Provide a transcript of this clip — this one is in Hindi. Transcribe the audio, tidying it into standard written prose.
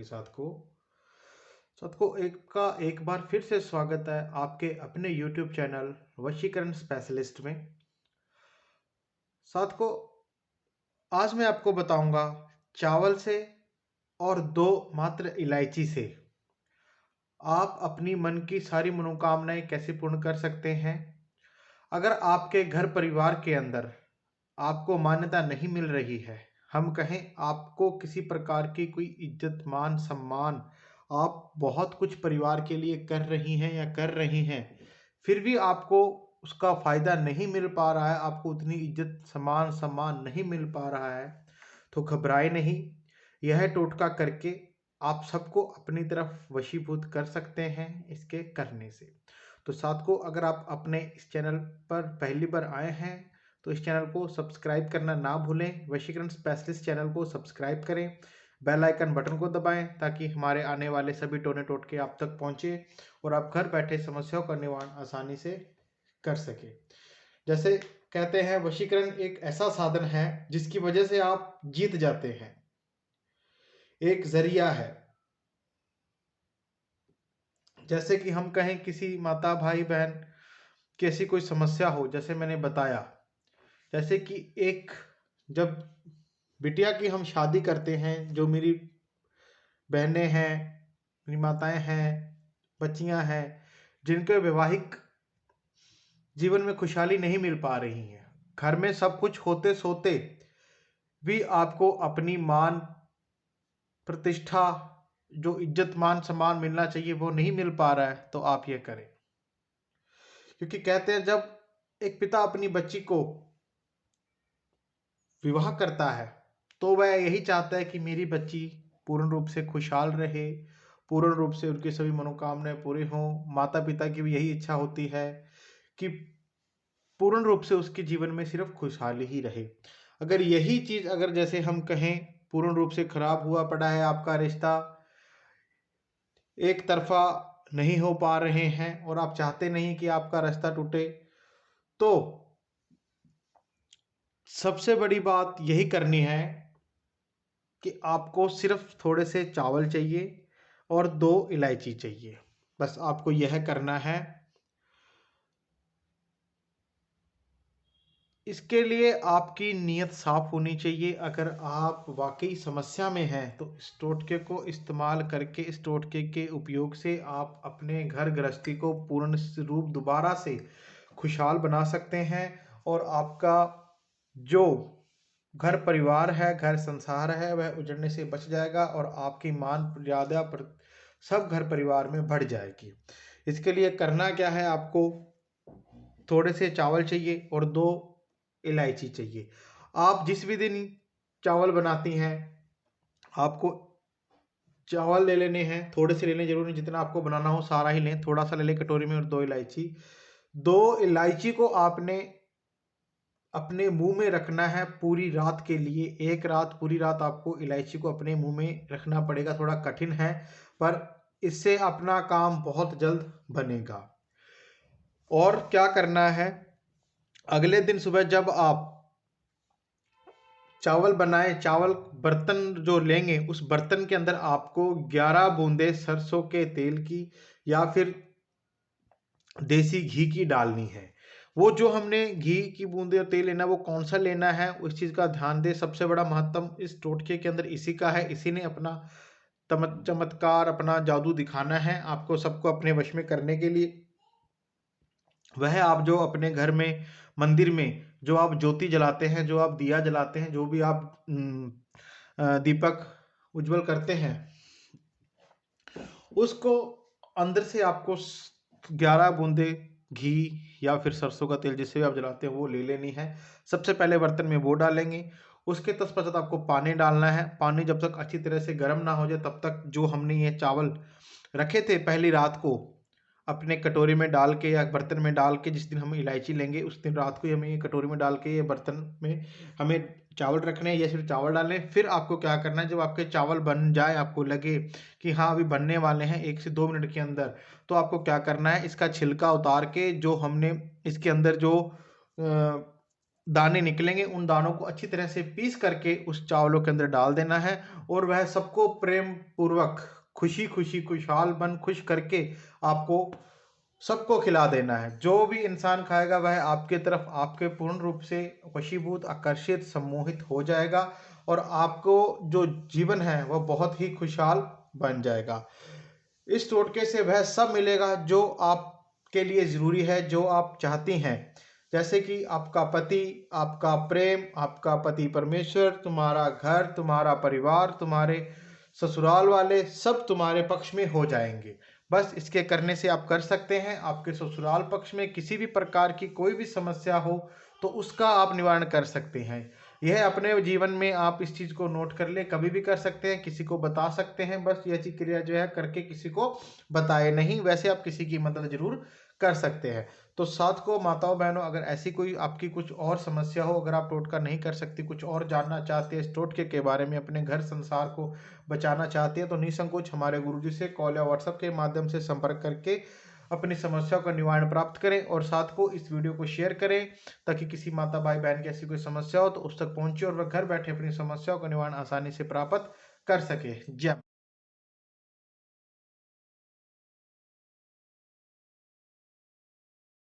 सभी साथ को एक बार फिर से स्वागत है आपके अपने YouTube चैनल वशीकरण स्पेशलिस्ट में। साथ को आज मैं आपको बताऊंगा चावल से और दो मात्र इलायची से आप अपनी मन की सारी मनोकामनाएं कैसे पूर्ण कर सकते हैं। अगर आपके घर परिवार के अंदर आपको मान्यता नहीं मिल रही है, हम कहें आपको किसी प्रकार की कोई इज्जत मान सम्मान, आप बहुत कुछ परिवार के लिए कर रही हैं या कर रही हैं, फिर भी आपको उसका फायदा नहीं मिल पा रहा है, आपको उतनी इज्जत सम्मान नहीं मिल पा रहा है, तो घबराए नहीं। यह टोटका करके आप सबको अपनी तरफ वशीभूत कर सकते हैं इसके करने से। तो साथ को अगर आप अपने इस चैनल पर पहली बार आए हैं तो इस चैनल को सब्सक्राइब करना ना भूलें। वशीकरण स्पेशलिस्ट चैनल को सब्सक्राइब करें, बेल आइकन बटन को दबाएं ताकि हमारे आने वाले सभी टोने टोटके आप तक पहुंचे और आप घर बैठे समस्याओं का निवारण आसानी से कर सके। जैसे कहते हैं वशीकरण एक ऐसा साधन है जिसकी वजह से आप जीत जाते हैं, एक जरिया है। जैसे कि हम कहें किसी माता भाई बहन की ऐसी कोई समस्या हो, जैसे मैंने बताया, जैसे कि एक जब बिटिया की हम शादी करते हैं, जो मेरी बहनें हैं, मेरी माताएं हैं, बच्चियां हैं, जिनके वैवाहिक जीवन में खुशहाली नहीं मिल पा रही है, घर में सब कुछ होते सोते भी आपको अपनी मान प्रतिष्ठा, जो इज्जत मान सम्मान मिलना चाहिए वो नहीं मिल पा रहा है, तो आप ये करें। क्योंकि कहते हैं जब एक पिता अपनी बच्ची को विवाह करता है तो वह यही चाहता है कि मेरी बच्ची पूर्ण रूप से खुशहाल रहे, पूर्ण रूप से उनकी सभी मनोकामनाएं पूरी हों। माता पिता की भी यही इच्छा होती है कि पूर्ण रूप से उसके जीवन में सिर्फ खुशहाली ही रहे। अगर यही चीज अगर जैसे हम कहें पूर्ण रूप से खराब हुआ पड़ा है, आपका रिश्ता एक तरफा नहीं हो पा रहे हैं और आप चाहते नहीं कि आपका रास्ता टूटे, तो सबसे बड़ी बात यही करनी है कि आपको सिर्फ थोड़े से चावल चाहिए और दो इलायची चाहिए। बस आपको यह करना है। इसके लिए आपकी नीयत साफ होनी चाहिए। अगर आप वाकई समस्या में हैं तो इस टोटके को इस्तेमाल करके, इस टोटके के उपयोग से आप अपने घर गृहस्थी को पूर्ण रूप दोबारा से खुशहाल बना सकते हैं और आपका जो घर परिवार है, घर संसार है, वह उजड़ने से बच जाएगा और आपकी मान मर्यादा पर सब घर परिवार में बढ़ जाएगी। इसके लिए करना क्या है, आपको थोड़े से चावल चाहिए और दो इलायची चाहिए। आप जिस भी दिन चावल बनाती हैं आपको चावल ले लेने हैं, थोड़े से लेने जरूरी नहीं, जितना आपको बनाना हो सारा ही लें, थोड़ा सा ले लें कटोरी में। और दो इलायची को आपने अपने मुंह में रखना है पूरी रात के लिए। एक रात, पूरी रात आपको इलायची को अपने मुंह में रखना पड़ेगा। थोड़ा कठिन है पर इससे अपना काम बहुत जल्द बनेगा। और क्या करना है, अगले दिन सुबह जब आप चावल बनाए, चावल बर्तन जो लेंगे उस बर्तन के अंदर आपको 11 बूंदे सरसों के तेल की या फिर देसी घी की डालनी है। वो जो हमने घी की बूंदे और तेल लेना, वो कौन सा लेना है उस चीज का ध्यान दे। सबसे बड़ा महत्व इस टोटके के अंदर इसी का है। इसी ने अपना चमत्कार, अपना जादू दिखाना है आपको सबको अपने वश में करने के लिए। वह आप जो अपने घर में, मंदिर में जो आप ज्योति जलाते हैं, जो आप दिया जलाते हैं, जो भी आप दीपक उज्जवल करते हैं, उसको अंदर से आपको 11 बूंदे घी या फिर सरसों का तेल जिससे भी आप जलाते हैं वो ले लेनी है। सबसे पहले बर्तन में वो डालेंगे। उसके तत्पश्चात आपको पानी डालना है। पानी जब तक अच्छी तरह से गर्म ना हो जाए तब तक जो हमने ये चावल रखे थे पहली रात को अपने कटोरी में डाल के या बर्तन में डाल के, जिस दिन हम इलायची लेंगे उस दिन रात को ही हमें ये कटोरी में डाल के ये बर्तन में हमें चावल रखने हैं या सिर्फ चावल डालने हैं। फिर आपको क्या करना है, जब आपके चावल बन जाए, आपको लगे कि हाँ अभी बनने वाले हैं 1 से 2 मिनट के अंदर, तो आपको क्या करना है, इसका छिलका उतार के जो हमने इसके अंदर जो दाने निकलेंगे, उन दानों को अच्छी तरह से पीस करके उस चावलों के अंदर डाल देना है और वह सबको प्रेम पूर्वक खुशी-खुशी, खुशहाल खुश करके आपको सबको खिला देना है। जो भी इंसान खाएगा वह आपके तरफ आपके पूर्ण रूप से वशीभूत, आकर्षित, सम्मोहित हो जाएगा और आपको जो जीवन है वह बहुत ही खुशहाल बन जाएगा। इस टोटके से वह सब मिलेगा जो आपके लिए ज़रूरी है, जो आप चाहती हैं। जैसे कि आपका पति, आपका प्रेम, आपका पति परमेश्वर, तुम्हारा घर, तुम्हारा परिवार, तुम्हारे ससुराल वाले सब तुम्हारे पक्ष में हो जाएँगे। बस इसके करने से आप कर सकते हैं। आपके ससुराल पक्ष में किसी भी प्रकार की कोई भी समस्या हो, तो उसका आप निवारण कर सकते हैं। यह अपने जीवन में आप इस चीज़ को नोट कर लें, कभी भी कर सकते हैं, किसी को बता सकते हैं। बस ये ऐसी क्रिया जो है करके किसी को बताएँ नहीं, वैसे आप किसी की मदद ज़रूर कर सकते हैं। तो साथ को माताओं बहनों, अगर ऐसी कोई आपकी कुछ और समस्या हो, अगर आप टोटका नहीं कर सकती, कुछ और जानना चाहते हैं इस टोटके के बारे में, अपने घर संसार को बचाना चाहते हैं, तो निसंकोच हमारे गुरुजी से कॉल या व्हाट्सएप के माध्यम से संपर्क करके अपनी समस्या का निवारण प्राप्त करें और साथ को इस वीडियो को शेयर करें ताकि किसी माता भाई बहन की ऐसी कोई समस्या हो तो उस तक पहुंचे और वह घर बैठे अपनी समस्याओं का निवारण आसानी से प्राप्त कर सके। जय